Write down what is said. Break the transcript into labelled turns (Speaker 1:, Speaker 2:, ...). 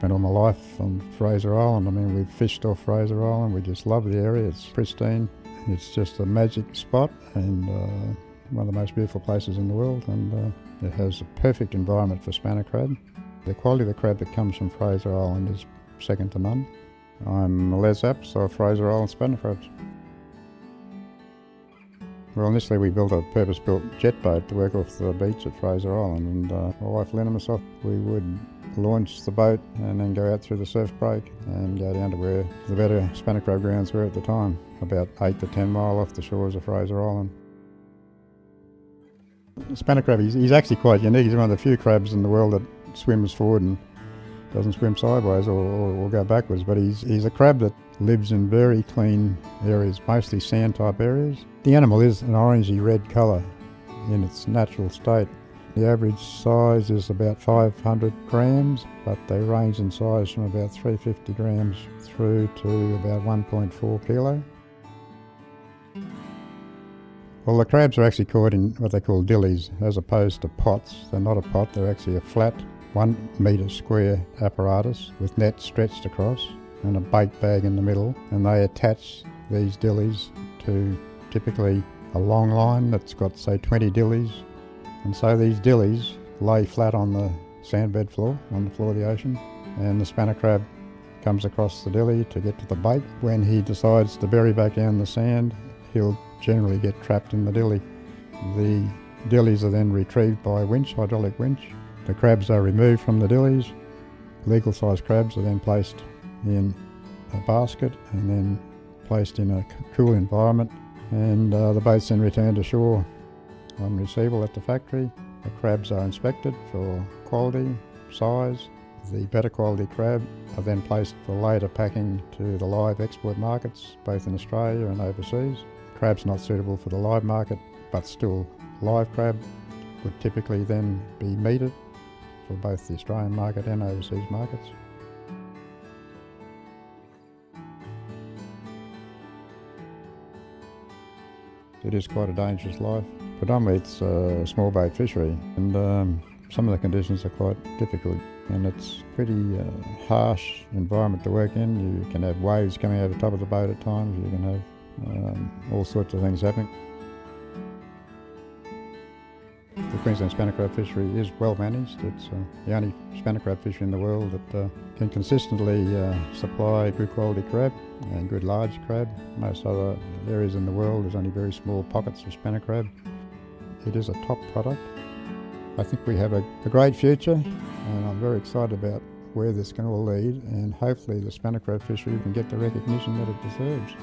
Speaker 1: spent all my life on Fraser Island. I mean, we've fished off Fraser Island. We just love the area. It's pristine. It's just a magic spot and one of the most beautiful places in the world. And it has a perfect environment for spanner crab. The quality of the crab that comes from Fraser Island is second to none. I'm Les Apps of Fraser Isle Spanner Crabs. Well, initially we built a purpose-built jet boat to work off the beach at Fraser Island, and my wife Lynn and myself, we would launch the boat and then go out through the surf break and go down to where the better spanner crab grounds were at the time, about 8 to 10 mile off the shores of Fraser Island. Spanner crab, he's actually quite unique. He's one of the few crabs in the world that swims forward and doesn't swim sideways or go backwards, but he's a crab that lives in very clean areas, mostly sand type areas. The animal is an orangey red colour in its natural state. The average size is about 500 grams, but they range in size from about 350 grams through to about 1.4 kilo. Well, the crabs are actually caught in what they call dillies as opposed to pots. They're not a pot, they're actually a flat 1 metre square apparatus with nets stretched across and a bait bag in the middle, and they attach these dillies to typically a long line that's got, say, 20 dillies. And so these dillies lay flat on the sandbed floor, on the floor of the ocean, and the spanner crab comes across the dilly to get to the bait. When he decides to bury back down the sand, he'll generally get trapped in the dilly. The dillies are then retrieved by a winch, hydraulic winch. The crabs are removed from the dillies. Legal sized crabs are then placed in a basket and then placed in a cool environment, and the boat's then returned to shore. On receival at the factory, the crabs are inspected for quality, size. The better quality crab are then placed for later packing to the live export markets, both in Australia and overseas. Crabs not suitable for the live market, but still live crab, would typically then be meated for both the Australian market and overseas markets. It is quite a dangerous life. Predominantly it's a small boat fishery, and some of the conditions are quite difficult, and it's a pretty harsh environment to work in. You can have waves coming over the top of the boat at times, you can have all sorts of things happening. The Queensland Spanner Crab fishery is well managed. It's the only spanner crab fishery in the world that can consistently supply good quality crab and good large crab. Most other areas in the world there's only very small pockets of spanner crab. It is a top product. I think we have a great future, and I'm very excited about where this can all lead, and hopefully the spanner crab fishery can get the recognition that it deserves.